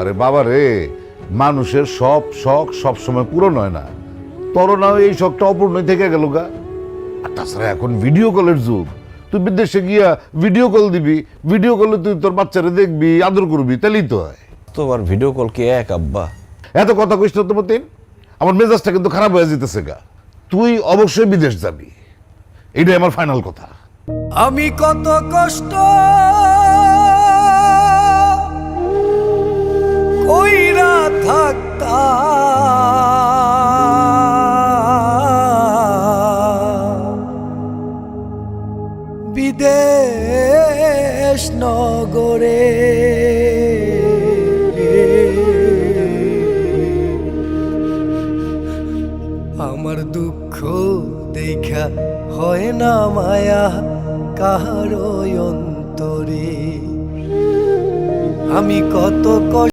আরে বাবা রে, মানুষের সব শখ সব সময় পূরণ হয় না। তোর না এই শখটা অপূর্ণই থেকে গেল গা। আর তাছাড়া এখন ভিডিও কলের যুগ, তুই বিদেশে গিয়া ভিডিও কল দিবি, ভিডিও কলে তুই তোর বাচ্চারে দেখবি, আদর করবি, তাহলেই তো হয়। তোমার ভিডিও কল কি এক আব্বা? এত কথা কইস না তো মতিন, আমার মেজাজটা কিন্তু খারাপ হয়ে যেতেছে গা। তুই অবশ্যই বিদেশ যাবি, এইটাই আমার ফাইনাল কথা। আমি কত কষ্ট কইরা থাকতাম বিদেশ নগরে, আমার দুঃখ দেখা হয় না মায়া কাহার অন্তরে। আমি কত